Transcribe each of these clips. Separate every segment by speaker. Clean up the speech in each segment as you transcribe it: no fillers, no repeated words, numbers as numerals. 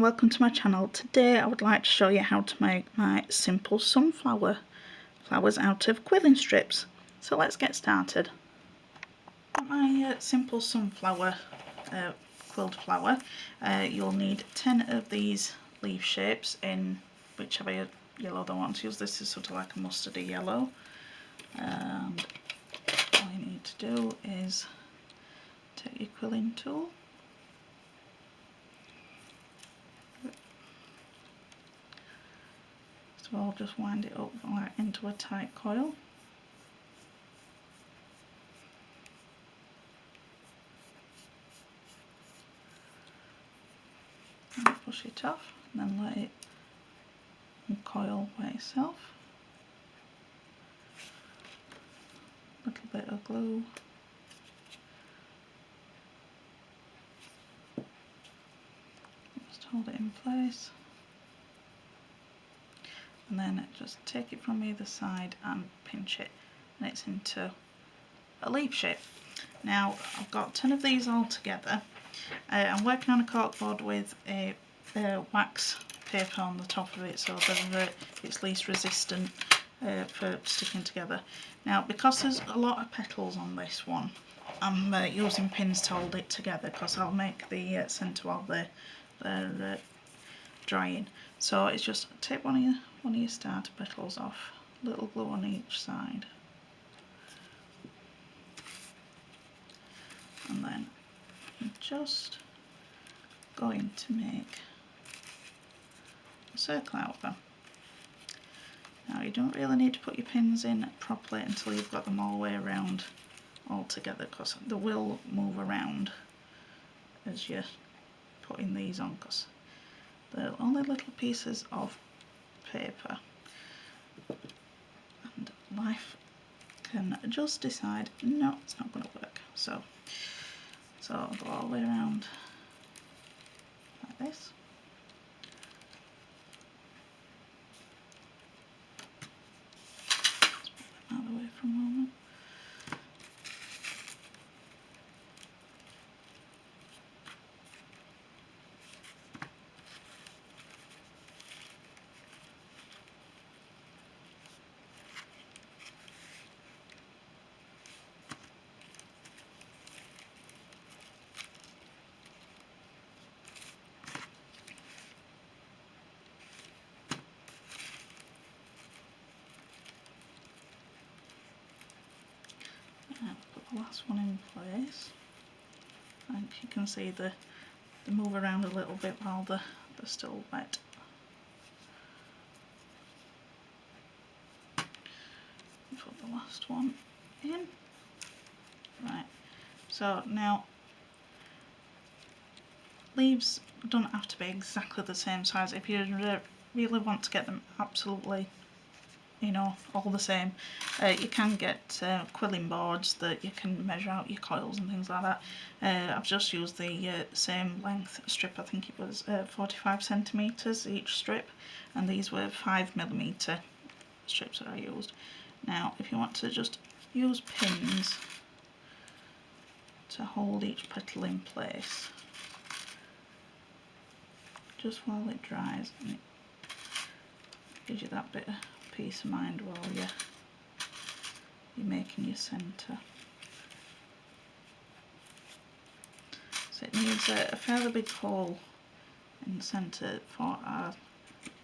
Speaker 1: welcome to my channel. Today I would like to show you how to make my simple sunflower flowers out of quilling strips. So let's get started. For my simple sunflower quilled flower, you'll need 10 of these leaf shapes in whichever yellow they want to use. This is sort of like a mustardy yellow, and all you need to do is take your quilling tool, so I'll just wind it up into a tight coil. And push it off and then let it uncoil by itself. A little bit of glue. Just hold it in place. And then just take it from either side and pinch it, and it's into a leaf shape. Now I've got 10 of these all together. I'm working on a corkboard with a wax paper on the top of it so that it's least resistant for sticking together. Now because there's a lot of petals on this one, I'm using pins to hold it together because I'll make the centre while they're drying. So it's just take one of your starter petals off, little glue on each side, and then I'm just going to make a circle out of them. Now you don't really need to put your pins in properly until you've got them all the way around all together, because they will move around as you're putting these on, because they're only little pieces of paper, and life can just decide, no, it's not going to work. So I'll go all the way around like this. Let's put them out of the way for a moment. Put the last one in place, and you can see they move around a little bit while they're still wet. Put the last one in. Right, so now leaves don't have to be exactly the same size. If you really want to get them absolutely, you know, all the same, you can get quilling boards that you can measure out your coils and things like that. I've just used the same length strip. I think it was 45 centimetres each strip, and these were 5mm strips that I used. Now if you want to just use pins to hold each petal in place just while it dries, and it gives you that bit of peace of mind while you're making your centre. So it needs a fairly big hole in the centre for our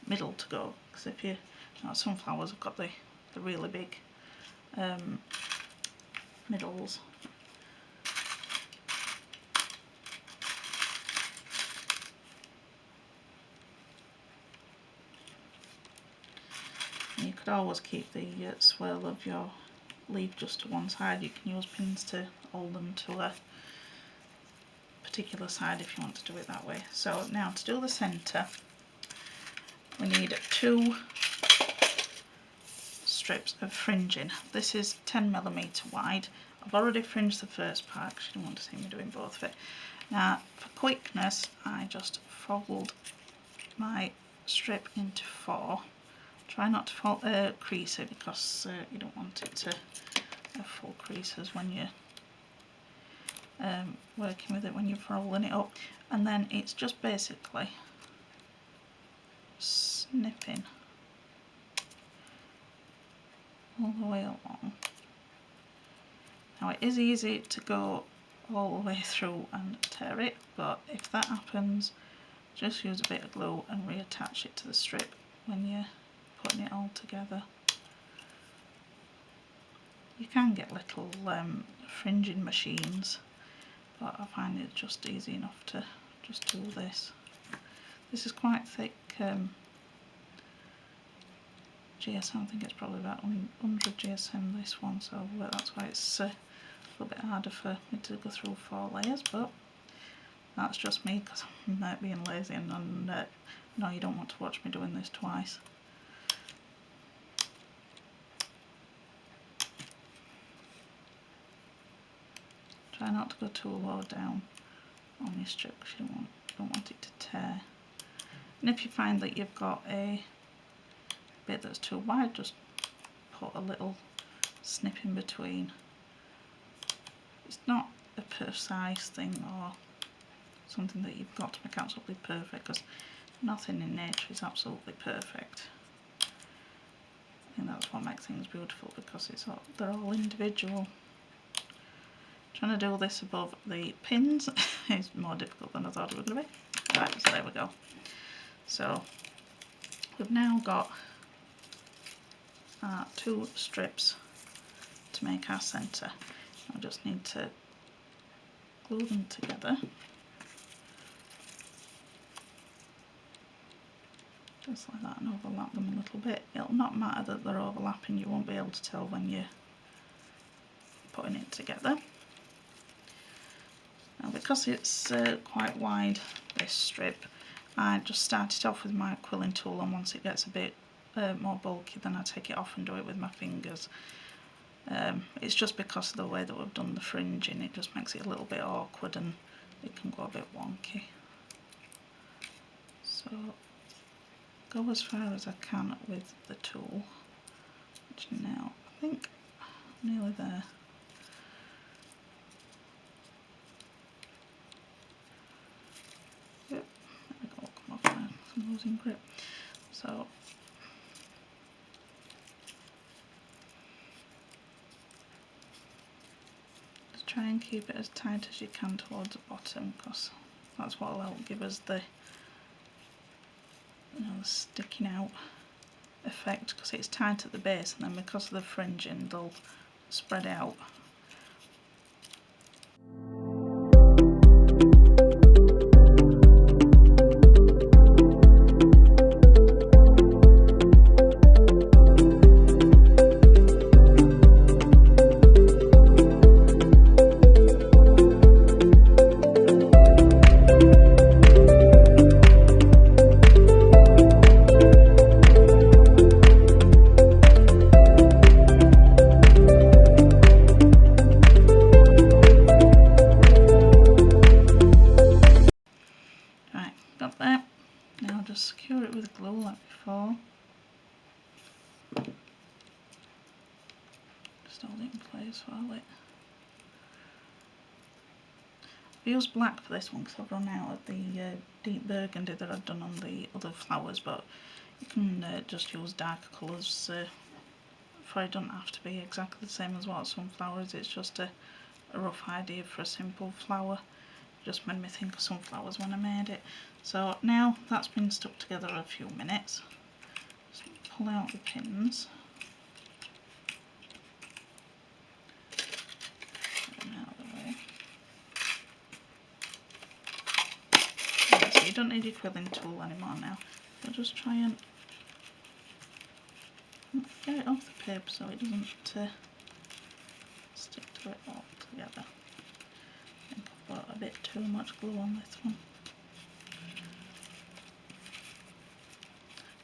Speaker 1: middle to go, because if you know, sunflowers have got the really big middles. You could always keep the swirl of your leaf just to one side. You can use pins to hold them to a particular side if you want to do it that way. So now to do the centre, we need 2 strips of fringing. This is 10mm wide. I've already fringed the first part because you don't want to see me doing both of it. Now for quickness, I just fold my strip into 4. Try not to crease it, because you don't want it to have full creases when you're working with it, when you're rolling it up. And then it's just basically snipping all the way along. Now it is easy to go all the way through and tear it, but if that happens, just use a bit of glue and reattach it to the strip when you're putting it all together. You can get little fringing machines, but I find it just easy enough to just do this. This is quite thick GSM, I think it's probably about 100 GSM this one, so that's why it's a little bit harder for me to go through 4 layers, but that's just me because I'm being lazy and no, you don't want to watch me doing this twice. Try not to go too low down on your strip because you don't want it to tear. And if you find that you've got a bit that's too wide, just put a little snip in between. It's not a precise thing or something that you've got to make absolutely perfect, because nothing in nature is absolutely perfect. I think that's what makes things beautiful, because they're all individual. Trying to do this above the pins is more difficult than I thought it was going to be. Right, so there we go. So we've now got our 2 strips to make our centre. I just need to glue them together. Just like that, and overlap them a little bit. It'll not matter that they're overlapping, you won't be able to tell when you're putting it together. Now because it's quite wide, this strip, I just start it off with my quilling tool, and once it gets a bit more bulky, then I take it off and do it with my fingers. It's just because of the way that we've done the fringing, it just makes it a little bit awkward and it can go a bit wonky. So go as far as I can with the tool, which now I think I'm nearly there. Yep, there we go, come off there, I'm losing grip. So just try and keep it as tight as you can towards the bottom, because that's what will help give us the sticking out effect, because it's tight at the base, and then because of the fringing they'll spread out. Got that. Now just secure it with glue like before. Just hold it in place while it... I used black for this one because I've run out of the deep burgundy that I've done on the other flowers, but you can just use darker colours for it. Doesn't have to be exactly the same as what sunflowers, it's just a rough idea for a simple flower. Just made me think of sunflowers when I made it. So now that's been stuck together a few minutes, just pull out the pins. Get them out of the way. Yeah, so you don't need your quilling tool anymore now. So just try and get it off the paper so it doesn't stick to it all together. I think I've got a bit too much glue on this one.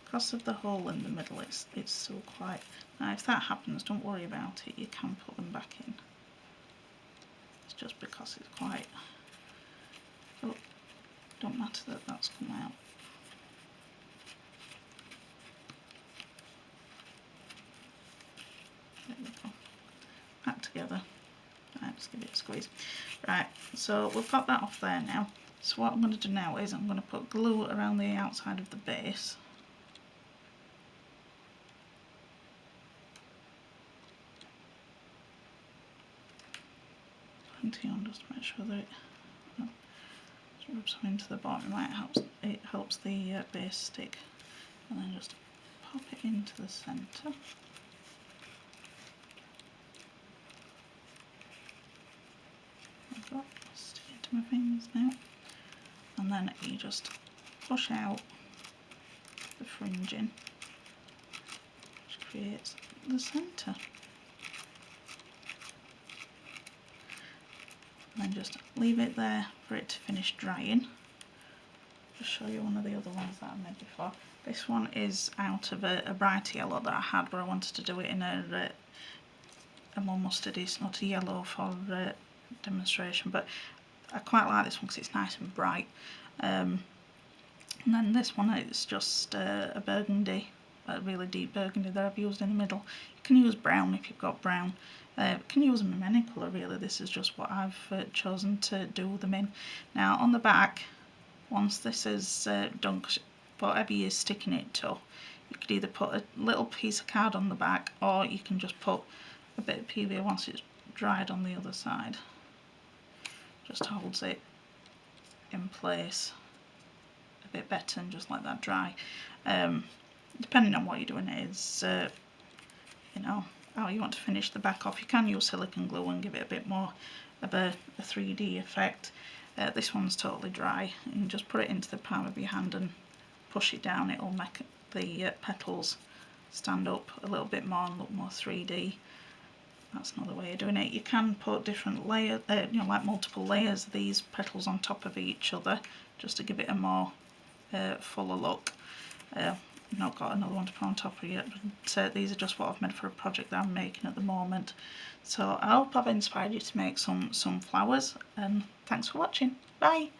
Speaker 1: Because of the hole in the middle, it's still quite... Now if that happens, don't worry about it, you can put them back in. It's just because it's quite... Oh, don't matter that that's come out. There we go. Back together. Right, just give it a squeeze. Right, so we've got that off there now. So what I'm going to do now is I'm going to put glue around the outside of the base. pointy on just to make sure that it rubs some into the bottom. It helps the base stick, and then just pop it into the centre. I've got stick into my fingers now, and then you just push out the fringing, which creates the centre. And then just leave it there for it to finish drying. Just show you one of the other ones that I made before. This one is out of a bright yellow that I had, but I wanted to do it in a more mustardy. It's not a yellow for demonstration, but I quite like this one because it's nice and bright. And then this one is just a burgundy, a really deep burgundy that I've used in the middle. You can use brown if you've got brown. You can use them in any colour really. This is just what I've chosen to do them in. Now on the back, once this is done, whatever you're sticking it to, you could either put a little piece of card on the back, or you can just put a bit of PVA once it's dried on the other side. Just holds it in place a bit better and just let that dry. Depending on what you're doing, is you know, how you want to finish the back off. You can use silicone glue and give it a bit more of a 3D effect. This one's totally dry. You can just put it into the palm of your hand and push it down. It'll make the petals stand up a little bit more and look more 3D. That's another way of doing it. You can put different layers, you know, like multiple layers of these petals on top of each other, just to give it a more fuller look. I've not got another one to put on top of yet, but these are just what I've made for a project that I'm making at the moment. So I hope I've inspired you to make some flowers, and thanks for watching. Bye!